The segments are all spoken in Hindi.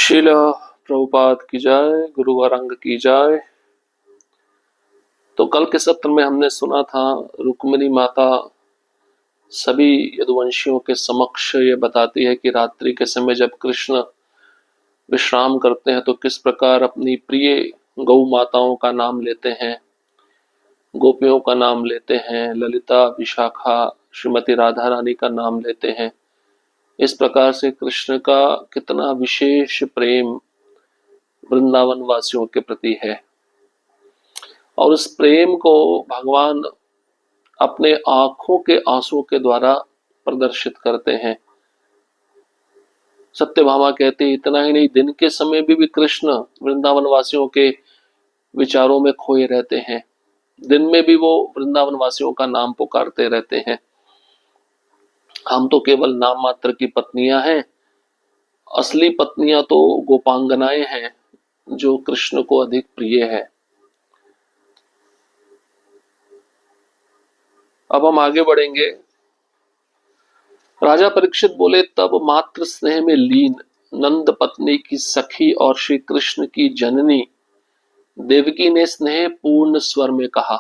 शिल प्रभुपाद की जाए, गुरु वरंग की जाए। तो कल के सत्र में हमने सुना था रुक्मिणी माता सभी यदुवंशियों के समक्ष ये बताती है कि रात्रि के समय जब कृष्ण विश्राम करते हैं तो किस प्रकार अपनी प्रिय गौ माताओं का नाम लेते हैं, गोपियों का नाम लेते हैं, ललिता, विशाखा, श्रीमती राधा रानी का नाम लेते हैं। इस प्रकार से कृष्ण का कितना विशेष प्रेम वृंदावन वासियों के प्रति है और उस प्रेम को भगवान अपने आंखों के आंसुओं के द्वारा प्रदर्शित करते हैं। सत्यभामा कहती इतना ही नहीं, दिन के समय भी कृष्ण वृंदावन वासियों के विचारों में खोए रहते हैं। दिन में भी वो वृंदावन वासियों का नाम पुकारते रहते हैं। हम तो केवल नाम मात्र की पत्नियां हैं, असली पत्नियां तो गोपांगनाएं हैं जो कृष्ण को अधिक प्रिय है। अब हम आगे बढ़ेंगे। राजा परीक्षित बोले, तब मात्र स्नेह में लीन नंद पत्नी की सखी और श्री कृष्ण की जननी देवकी ने स्नेह पूर्ण स्वर में कहा,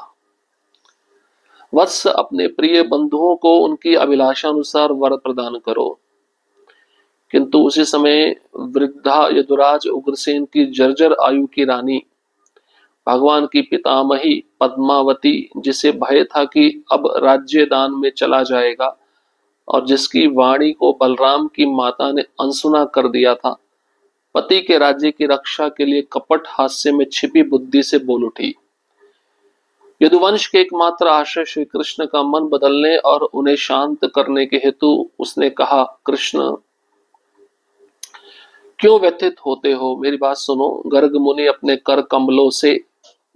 वत्स, अपने प्रिय बंधुओं को उनकी अभिलाषानुसार वर प्रदान करो। किंतु उसी समय वृद्धा यदुराज उग्रसेन की जर्जर आयु की रानी भगवान की पितामही पद्मावती, जिसे भय था कि अब राज्य दान में चला जाएगा और जिसकी वाणी को बलराम की माता ने अनसुना कर दिया था, पति के राज्य की रक्षा के लिए कपट हास्य में छिपी बुद्धि से बोल उठी। यदुवंश के एकमात्र आश्रय श्री कृष्ण का मन बदलने और उन्हें शांत करने के हेतु उसने कहा, कृष्ण, क्यों व्यथित होते हो? मेरी बात सुनो। गर्ग मुनि अपने कर कमलों से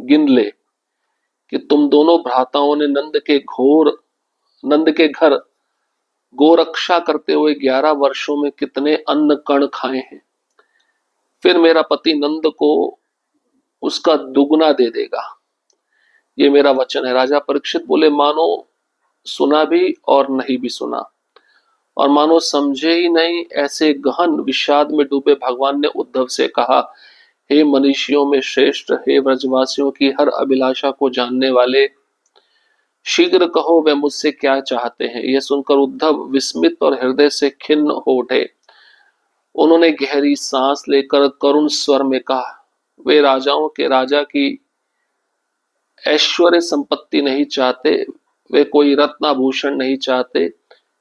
गिन ले कि तुम दोनों भ्राताओं ने नंद के घर गोरक्षा करते हुए 11 वर्षों में कितने अन्न कण खाए हैं। फिर मेरा पति नंद को उसका दुगुना दे देगा, ये मेरा वचन है। राजा परीक्षित बोले, मानो सुना भी और नहीं भी सुना, और मानो समझे ही नहीं। ऐसे गहन विषाद में डूबे भगवान ने उद्धव से कहा, हे मनीषियों में श्रेष्ठ, हे व्रजवासियों की हर अभिलाषा को जानने वाले, शीघ्र कहो वे मुझसे क्या चाहते हैं। यह सुनकर उद्धव विस्मित और हृदय से खिन्न हो उठे। उन्होंने गहरी सांस लेकर करुण स्वर में कहा, वे राजाओं के राजा की ऐश्वर्य संपत्ति नहीं चाहते, वे कोई रत्नाभूषण नहीं चाहते,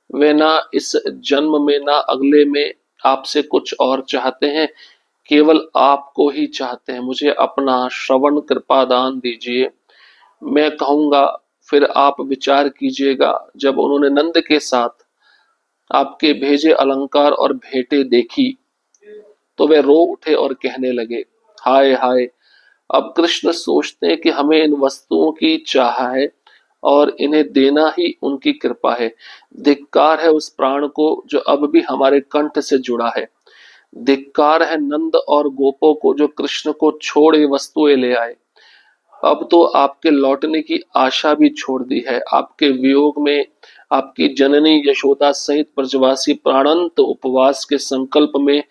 वे ना इस जन्म में ना अगले में आपसे कुछ और चाहते हैं, केवल आपको ही चाहते हैं। मुझे अपना श्रवण कृपा दान दीजिए, मैं कहूंगा, फिर आप विचार कीजिएगा। जब उन्होंने नंद के साथ आपके भेजे अलंकार और भेंटें देखी तो वे रो उठे और कहने लगे, हाय हाय, अब कृष्ण सोचते हैं कि हमें इन वस्तुओं की चाह है और इन्हें देना ही उनकी कृपा है। धिक्कार है उस प्राण को जो अब भी हमारे कंठ से जुड़ा है। धिक्कार है नंद और गोपों को जो कृष्ण को छोड़ ये वस्तुएं ले आए। अब तो आपके लौटने की आशा भी छोड़ दी है। आपके वियोग में आपकी जननी यशोदा सहित ब्रजवासी प्राणांत उपवास के संकल्प में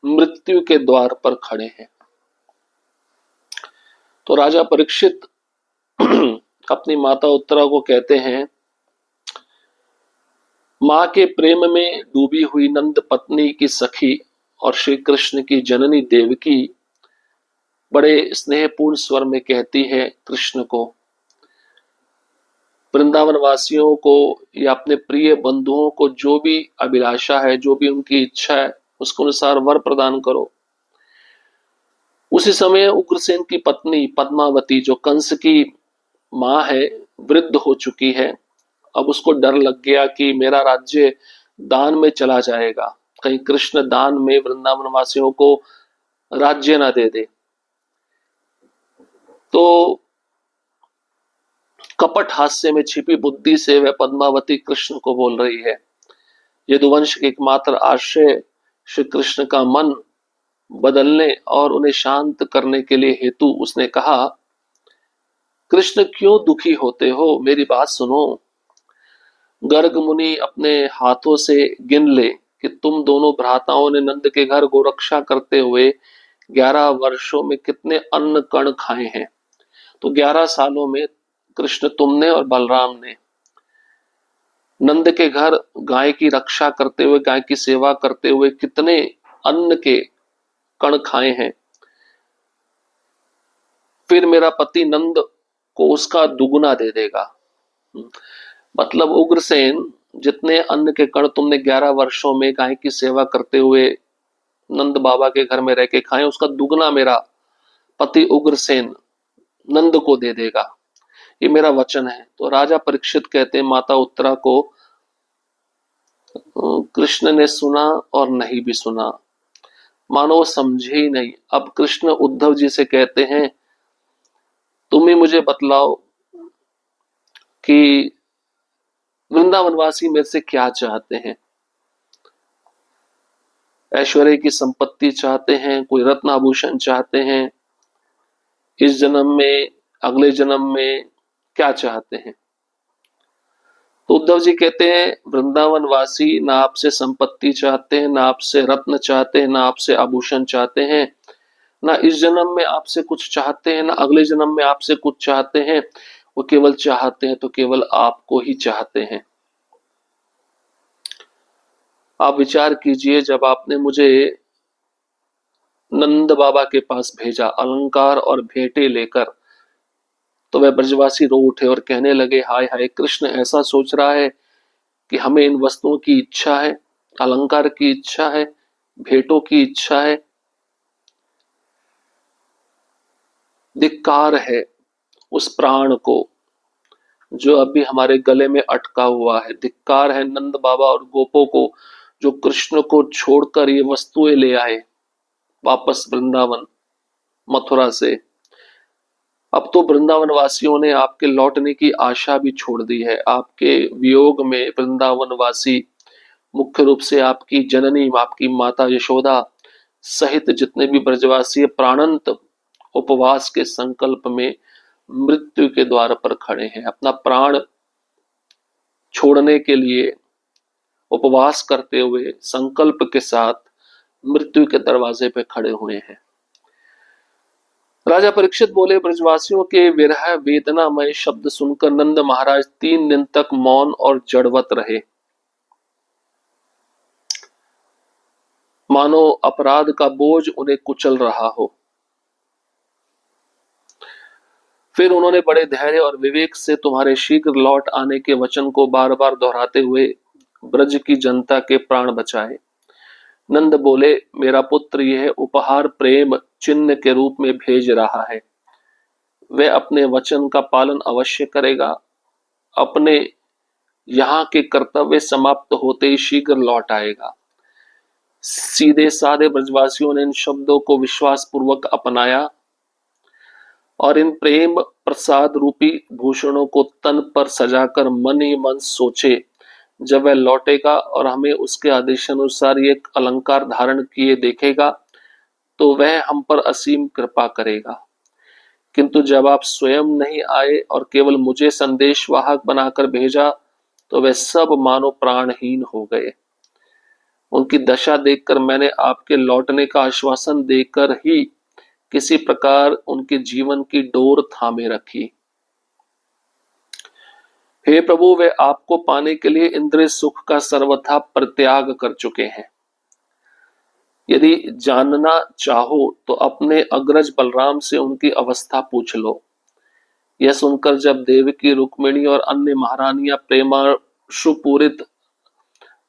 मृत्यु के द्वार पर खड़े हैं। तो राजा परीक्षित अपनी माता उत्तरा को कहते हैं, मां के प्रेम में डूबी हुई नंद पत्नी की सखी और श्री कृष्ण की जननी देवकी बड़े स्नेहपूर्ण स्वर में कहती है कृष्ण को, वृंदावन वासियों को या अपने प्रिय बंधुओं को जो भी अभिलाषा है, जो भी उनकी इच्छा है, उसके अनुसार वर प्रदान करो। उसी समय उग्रसेन की पत्नी पद्मावती, जो कंस की मां है, वृद्ध हो चुकी है। अब उसको डर लग गया कि मेरा राज्य दान में चला जाएगा, कहीं कृष्ण दान में वृंदावन वासियों को राज्य ना दे दे। तो कपट हास्य में छिपी बुद्धि से वह पद्मावती कृष्ण को बोल रही है। यदुवंश के एकमात्र आश्रय श्री कृष्ण का मन बदलने और उन्हें शांत करने के लिए हेतु उसने कहा, कृष्ण क्यों दुखी होते हो? मेरी बात सुनो। गर्ग मुनि अपने हाथों से गिन ले कि तुम दोनों भ्राताओं ने नंद के घर गोरक्षा करते हुए 11 वर्षों में कितने अन्न कण खाए हैं। तो 11 सालों में कृष्ण तुमने और बलराम ने नंद के घर गाय की रक्षा करते हुए, गाय की सेवा करते हुए कितने अन्न के कण खाए हैं। फिर मेरा पति नंद को उसका दुगुना दे देगा। मतलब उग्रसेन, जितने अन्न के कण तुमने 11 वर्षों में गाय की सेवा करते हुए नंद बाबा के घर में रह के खाए, उसका दुगना मेरा पति उग्रसेन नंद को दे देगा, ये मेरा वचन है। तो राजा परीक्षित कहते हैं माता उत्तरा को, कृष्ण ने सुना और नहीं भी सुना, मानो वो समझे ही नहीं। अब कृष्ण उद्धव जी से कहते हैं तुम ही मुझे बतलाओ कि वृंदावनवासी मेरे से क्या चाहते हैं। ऐश्वर्य की संपत्ति चाहते हैं, कोई रत्न आभूषण चाहते हैं, इस जन्म में, अगले जन्म में क्या चाहते हैं। तो उद्धव जी कहते हैं वृंदावन वासी ना आपसे संपत्ति चाहते हैं, ना आपसे रत्न चाहते हैं, ना आपसे आभूषण चाहते हैं, ना इस जन्म में आपसे कुछ चाहते हैं, ना अगले जन्म में आपसे कुछ चाहते हैं। वो केवल चाहते हैं तो केवल आपको ही चाहते हैं। आप विचार कीजिए, जब आपने मुझे नंद बाबा के पास भेजा अलंकार और भेंटे लेकर, तो वह ब्रजवासी रो उठे और कहने लगे हाय हाय, कृष्ण ऐसा सोच रहा है कि हमें इन वस्तुओं की इच्छा है, अलंकार की इच्छा है, भेंटों की इच्छा है। धिक्कार है उस प्राण को जो अभी हमारे गले में अटका हुआ है। धिक्कार है नंद बाबा और गोपों को जो कृष्ण को छोड़कर ये वस्तुएं ले आए वापस वृंदावन मथुरा से। अब तो वृंदावन वासियों ने आपके लौटने की आशा भी छोड़ दी है। आपके वियोग में वृंदावन वासी, मुख्य रूप से आपकी जननी, आपकी माता यशोदा सहित जितने भी ब्रजवासी प्राणंत उपवास के संकल्प में मृत्यु के द्वार पर खड़े हैं। अपना प्राण छोड़ने के लिए उपवास करते हुए संकल्प के साथ मृत्यु के दरवाजे पे खड़े हुए हैं। राजा परीक्षित बोले ब्रजवासियों के विरह वेदनामय शब्द सुनकर नंद महाराज 3 दिन तक मौन और जड़वत रहे, मानो अपराध का बोझ उन्हें कुचल रहा हो। फिर उन्होंने बड़े धैर्य और विवेक से तुम्हारे शीघ्र लौट आने के वचन को बार बार दोहराते हुए ब्रज की जनता के प्राण बचाए। नंद बोले मेरा पुत्र यह उपहार प्रेम चिन्ह के रूप में भेज रहा है, वह अपने वचन का पालन अवश्य करेगा। अपने यहाँ के कर्तव्य समाप्त होते ही शीघ्र लौट आएगा। सीधे साधे ब्रजवासियों ने इन शब्दों को विश्वास पूर्वक अपनाया और इन प्रेम प्रसाद रूपी भूषणों को तन पर सजाकर मन ही मन सोचे, जब वह लौटेगा और हमें उसके आदेशानुसार ये अलंकार धारण किए देखेगा तो वह हम पर असीम कृपा करेगा। किंतु जब आप स्वयं नहीं आए और केवल मुझे संदेशवाहक बनाकर भेजा तो वह सब मानो प्राणहीन हो गए। उनकी दशा देखकर मैंने आपके लौटने का आश्वासन देकर ही किसी प्रकार उनके जीवन की डोर थामे रखी। हे प्रभु, वे आपको पाने के लिए इंद्रिय सुख का सर्वथा परित्याग कर चुके हैं। यदि जानना चाहो तो अपने अग्रज बलराम से उनकी अवस्था पूछ लो। यह सुनकर जब देवकी, रुक्मिणी और अन्य महारानियां प्रेमाशुपूरित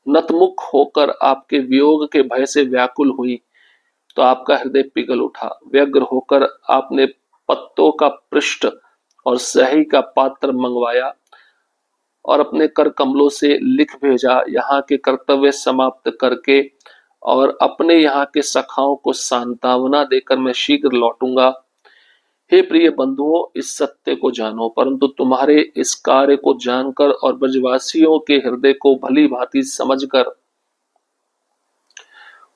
नतमुख होकर आपके वियोग के भय से व्याकुल हुई तो आपका हृदय पिघल उठा। व्यग्र होकर आपने पत्तों का पृष्ठ और स्याही का पात्र मंगवाया और अपने कर कमलों से लिख भेजा, यहाँ के कर्तव्य समाप्त करके और अपने यहाँ के सखाओं को सांत्वना देकर मैं शीघ्र लौटूंगा। हे प्रिय बंधुओं, इस सत्य को जानो, परंतु तुम्हारे इस कार्य को जानकर और ब्रजवासियों के हृदय को भली भांति समझकर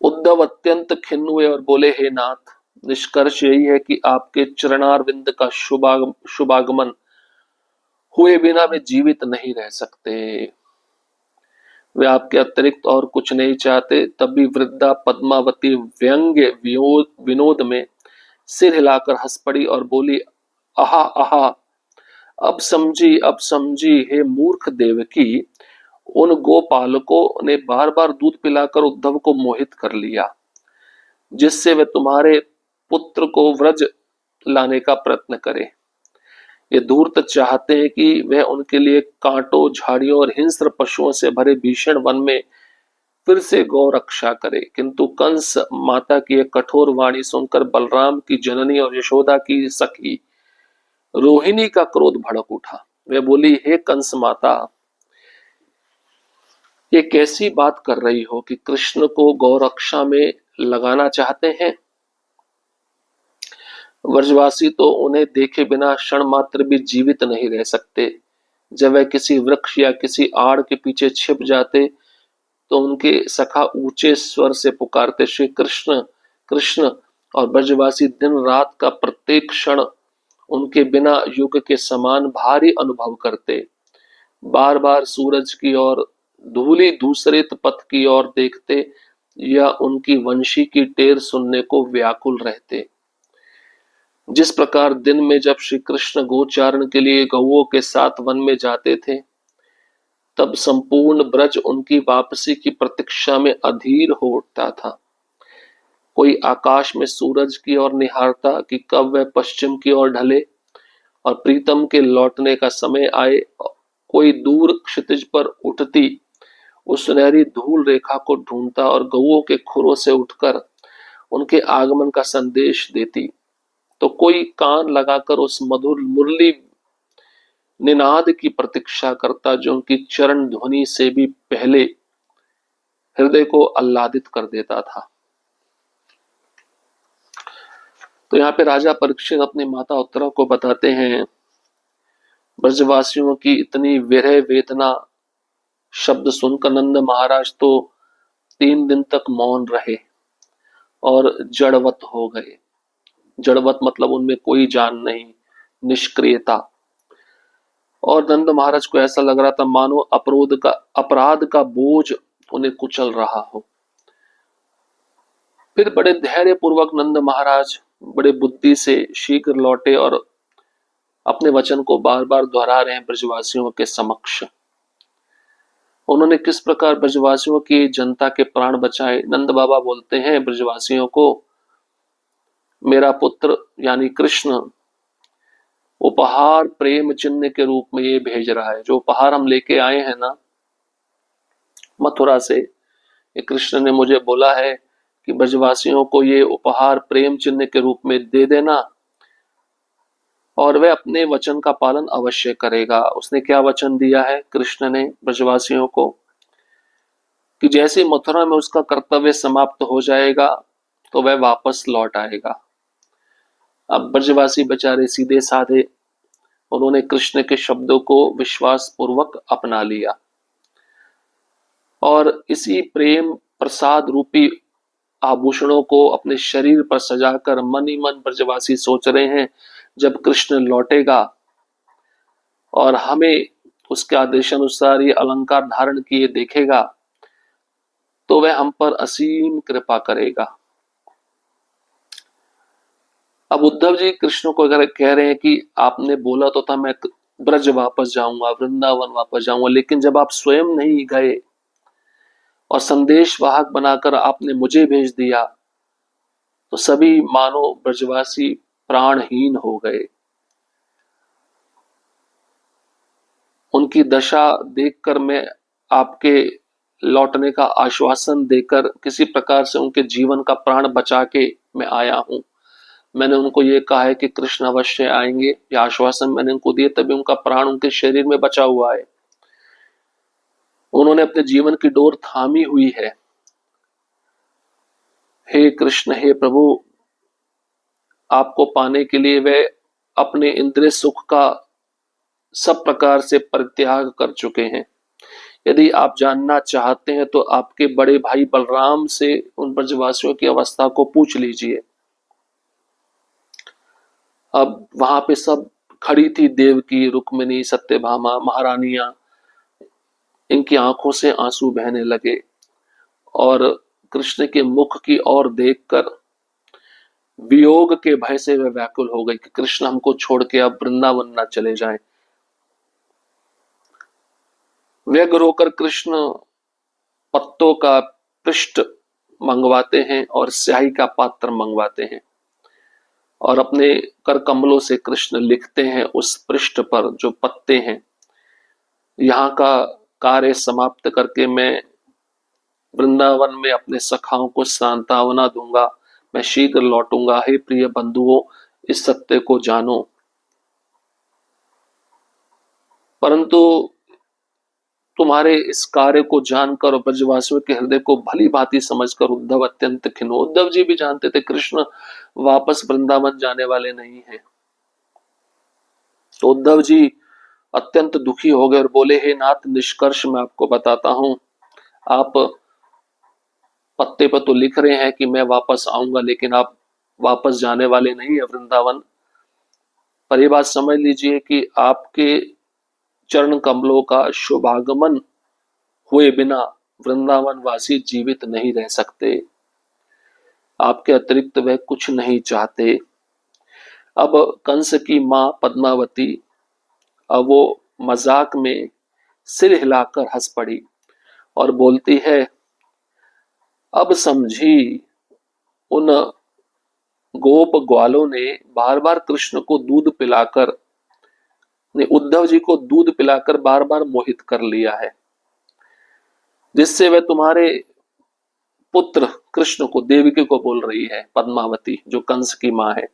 उद्धव अत्यंत खिन्न हुए और बोले हे नाथ, निष्कर्ष यही है कि आपके चरणारविंद का शुभागमन हुए बिना वे जीवित नहीं रह सकते। वे आपके अतिरिक्त और कुछ नहीं चाहते। तभी वृद्धा पद्मावती व्यंग्य विनोद में सिर हिलाकर हंस पड़ी और बोली, आहा आहा, अब समझी हे मूर्ख देवकी। उन गोपालकों ने बार बार दूध पिलाकर उद्धव को मोहित कर लिया, जिससे वे तुम्हारे पुत्र को व्रज लाने का प्रयत्न करे। ये धूर्त चाहते हैं कि वह उनके लिए कांटों, झाड़ियों और हिंस्र पशुओं से भरे भीषण वन में फिर से गौ रक्षा करे। किंतु कंस माता की एक कठोर वाणी सुनकर बलराम की जननी और यशोदा की सखी रोहिणी का क्रोध भड़क उठा। वे बोली, हे कंस माता, ये कैसी बात कर रही हो कि कृष्ण को गौरक्षा में लगाना चाहते हैं? व्रजवासी तो उन्हें देखे बिना क्षण मात्र भी जीवित नहीं रह सकते। जब वह किसी वृक्ष या किसी आड़ के पीछे छिप जाते तो उनके सखा ऊंचे स्वर से पुकारते, श्री कृष्ण कृष्ण, और ब्रजवासी दिन रात का प्रत्येक क्षण उनके बिना युग के समान भारी अनुभव करते। बार बार सूरज की ओर, धूली धूसरित पथ की ओर देखते या उनकी वंशी की टेर सुनने को व्याकुल रहते। जिस प्रकार दिन में जब श्री कृष्ण गोचारण के लिए गौओं के साथ वन में जाते थे, तब संपूर्ण ब्रज उनकी वापसी की प्रतीक्षा में अधीर हो उठता था। कोई आकाश में सूरज की ओर निहारता कि कब वह पश्चिम की ओर ढले और प्रीतम के लौटने का समय आए। कोई दूर क्षितिज पर उठती उस सुनहरी धूल रेखा को ढूंढता और गौओं के खुरों से उठकर उनके आगमन का संदेश देती। तो कोई कान लगाकर उस मधुर मुरली निनाद की प्रतीक्षा करता जो उनकी चरण ध्वनि से भी पहले हृदय को आह्लादित कर देता था। तो यहाँ पे राजा परीक्षित अपनी माता उत्तरा को बताते हैं, ब्रजवासियों की इतनी विरह वेदना शब्द सुनकर नंद महाराज तो 3 दिन तक मौन रहे और जड़वत हो गए। जड़वत मतलब उनमें कोई जान नहीं, निष्क्रियता। और नंद महाराज को ऐसा लग रहा था मानो अपराध का बोझ उन्हें कुचल रहा हो। फिर बड़े धैर्य पूर्वक नंद महाराज बड़े बुद्धि से शीघ्र लौटे और अपने वचन को बार बार दोहरा रहे हैं ब्रजवासियों के समक्ष। उन्होंने किस प्रकार ब्रजवासियों की जनता के प्राण बचाए। नंद बाबा बोलते हैं ब्रजवासियों को, मेरा पुत्र यानी कृष्ण उपहार प्रेम चिन्ह के रूप में ये भेज रहा है। जो उपहार हम लेके आए हैं ना मथुरा से, ये कृष्ण ने मुझे बोला है कि ब्रजवासियों को ये उपहार प्रेम चिन्ह के रूप में दे देना और वह अपने वचन का पालन अवश्य करेगा। उसने क्या वचन दिया है कृष्ण ने ब्रजवासियों को, कि जैसे मथुरा में उसका कर्तव्य समाप्त हो जाएगा तो वह वापस लौट आएगा। अब ब्रजवासी बेचारे सीधे साधे, उन्होंने कृष्ण के शब्दों को विश्वास पूर्वक अपना लिया और इसी प्रेम प्रसाद रूपी आभूषणों को अपने शरीर पर सजाकर मन ही मन ब्रजवासी सोच रहे हैं, जब कृष्ण लौटेगा और हमें उसके आदेशानुसार ये अलंकार धारण किए देखेगा तो वह हम पर असीम कृपा करेगा। अब उद्धव जी कृष्ण को अगर कह रहे हैं कि आपने बोला तो था मैं ब्रज वापस जाऊंगा, वृंदावन वापस जाऊंगा, लेकिन जब आप स्वयं नहीं गए और संदेश वाहक बनाकर आपने मुझे भेज दिया तो सभी मानो ब्रजवासी प्राणहीन हो गए। उनकी दशा देखकर मैं आपके लौटने का आश्वासन देकर किसी प्रकार से उनके जीवन का प्राण बचा के मैं आया हूं। मैंने उनको ये कहा है कि कृष्ण अवश्य आएंगे, ये आश्वासन मैंने उनको दिए, तभी उनका प्राण उनके शरीर में बचा हुआ है। उन्होंने अपने जीवन की डोर थामी हुई है। हे कृष्ण, हे प्रभु, आपको पाने के लिए वे अपने इंद्रिय सुख का सब प्रकार से परित्याग कर चुके हैं। यदि आप जानना चाहते हैं तो आपके बड़े भाई बलराम से उन ब्रजवासियों की अवस्था को पूछ लीजिए। अब वहां पे सब खड़ी थी, देवकी, रुक्मिणी, सत्यभामा, महारानियां, इनकी आंखों से आंसू बहने लगे और कृष्ण के मुख की ओर देखकर वियोग के भय से वे व्याकुल हो गए कि कृष्ण हमको छोड़ के अब वृंदावन न चले जाएं। व्यग्र होकर कृष्ण पत्तों का पृष्ठ मंगवाते हैं और स्याही का पात्र मंगवाते हैं और अपने कर कमलों से कृष्ण लिखते हैं उस पृष्ठ पर जो पत्ते हैं, यहाँ का कार्य समाप्त करके मैं वृंदावन में अपने सखाओं को सांत्वना दूंगा, मैं शीघ्र लौटूंगा। हे प्रिय बंधुओं, इस सत्य को जानो। परंतु तुम्हारे इस कार्य को जानकर और ब्रजवासियों के हृदय को भली भांति समझकर उद्धव अत्यंत खिन्न। उद्धव जी भी जानते थे कृष्ण वापस वृंदावन जाने वाले नहीं हैं। तो उद्धव जी अत्यंत दुखी हो गए और बोले, हे नाथ, निष्कर्ष मैं आपको बताता हूं। आप पत्ते पर तो लिख रहे हैं कि मैं वापस आऊंगा, लेकिन आप वापस जाने वाले नहीं है वृंदावन। पर यह बात समझ लीजिए कि आपके चरण कमलों का शुभागमन हुए बिना वृंदावन वासी जीवित नहीं रह सकते। आपके अतिरिक्त वह कुछ नहीं चाहते। अब कंस की मां पद्मावती, अब वो मजाक में सिर हिलाकर हंस पड़ी और बोलती है, अब समझी उन गोप ग्वालों ने बार बार कृष्ण को दूध पिलाकर, उद्धव जी को दूध पिलाकर बार बार मोहित कर लिया है, जिससे वह तुम्हारे पुत्र कृष्ण को, देवकी को बोल रही है पद्मावती जो कंस की मां है,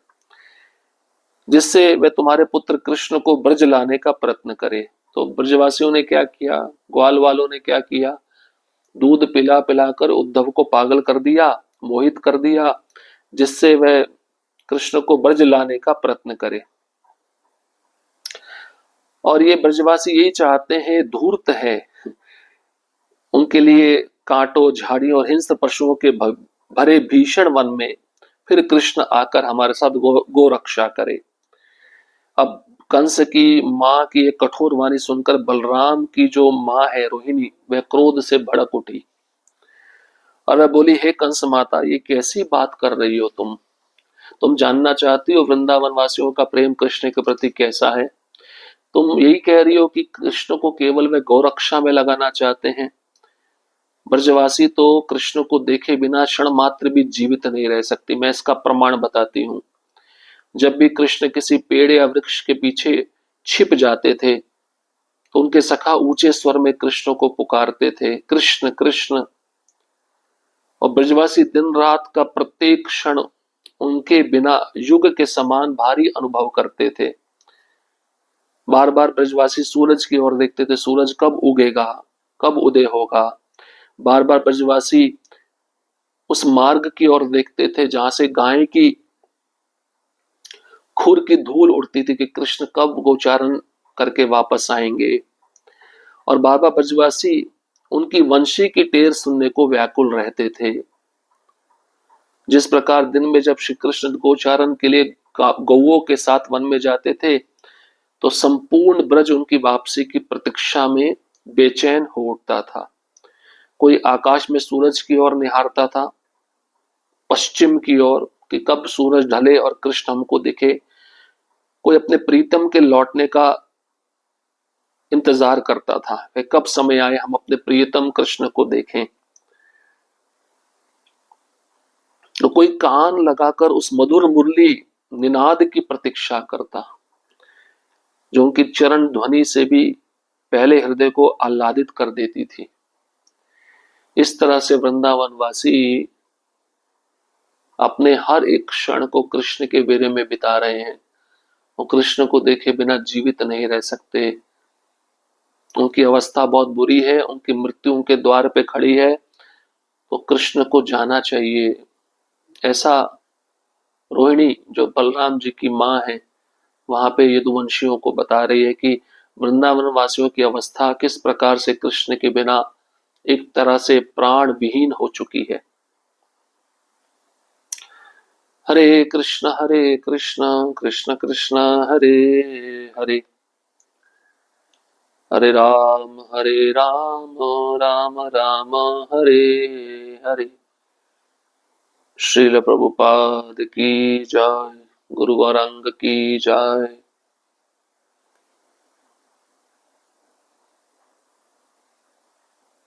जिससे वह तुम्हारे पुत्र कृष्ण को ब्रज लाने का प्रयत्न करे। तो ब्रजवासियों ने क्या किया, ग्वाल वालों ने क्या किया, दूध पिला पिलाकर उद्धव को पागल कर दिया, मोहित कर दिया, जिससे वह कृष्ण को ब्रज लाने का प्रयत्न करे। और ये ब्रजवासी यही चाहते हैं, धूर्त है, उनके लिए कांटों, झाड़ियों और हिंस्र पशुओं के भरे भीषण वन में फिर कृष्ण आकर हमारे साथ गो रक्षा करे। अब कंस की मां की एक कठोर वाणी सुनकर बलराम की जो मां है रोहिणी, वह क्रोध से भड़क उठी और वह बोली, हे कंस माता, ये कैसी बात कर रही हो तुम जानना चाहती हो वृंदावन वासियों का प्रेम कृष्ण के प्रति कैसा है? तुम यही कह रही हो कि कृष्ण को केवल वे गौरक्षा में लगाना चाहते हैं। ब्रजवासी तो कृष्ण को देखे बिना क्षण मात्र भी जीवित नहीं रह सकती। मैं इसका प्रमाण बताती हूँ। जब भी कृष्ण किसी पेड़ या वृक्ष के पीछे छिप जाते थे तो उनके सखा ऊंचे स्वर में कृष्ण को पुकारते थे, कृष्ण कृष्ण। और ब्रजवासी दिन रात का प्रत्येक क्षण उनके बिना युग के समान भारी अनुभव करते थे। बार बार ब्रजवासी सूरज की ओर देखते थे, सूरज कब उगेगा, कब उदय होगा। बार बार ब्रजवासी उस मार्ग की ओर देखते थे जहां से गाय की खुर की धूल उड़ती थी कि कृष्ण कब गोचारण करके वापस आएंगे। और बार बार ब्रजवासी उनकी वंशी की टेर सुनने को व्याकुल रहते थे। जिस प्रकार दिन में जब श्री कृष्ण गोचारण के लिए गौओं के साथ वन में जाते थे तो संपूर्ण ब्रज उनकी वापसी की प्रतीक्षा में बेचैन हो उठता था। कोई आकाश में सूरज की ओर निहारता था, पश्चिम की ओर, कि कब सूरज ढले और कृष्ण हमको दिखे। कोई अपने प्रीतम के लौटने का इंतजार करता था, वे कब समय आए हम अपने प्रियतम कृष्ण को देखें। तो कोई कान लगाकर उस मधुर मुरली निनाद की प्रतीक्षा करता, जो उनकी चरण ध्वनि से भी पहले हृदय को आह्लादित कर देती थी। इस तरह से वृंदावन वासी अपने हर एक क्षण को कृष्ण के बेरे में बिता रहे हैं। वो कृष्ण को देखे बिना जीवित नहीं रह सकते। उनकी अवस्था बहुत बुरी है, उनकी मृत्यु उनके द्वार पे खड़ी है, तो कृष्ण को जाना चाहिए। ऐसा रोहिणी जो बलराम जी की मां है वहां पे यदुवंशियों को बता रही है कि वृंदावन वासियों की अवस्था किस प्रकार से कृष्ण के बिना एक तरह से प्राण विहीन हो चुकी है। हरे कृष्ण कृष्ण कृष्ण हरे हरे। हरे राम राम राम हरे हरे। श्रील प्रभुपाद की जय। गुरु गौरांग की जय।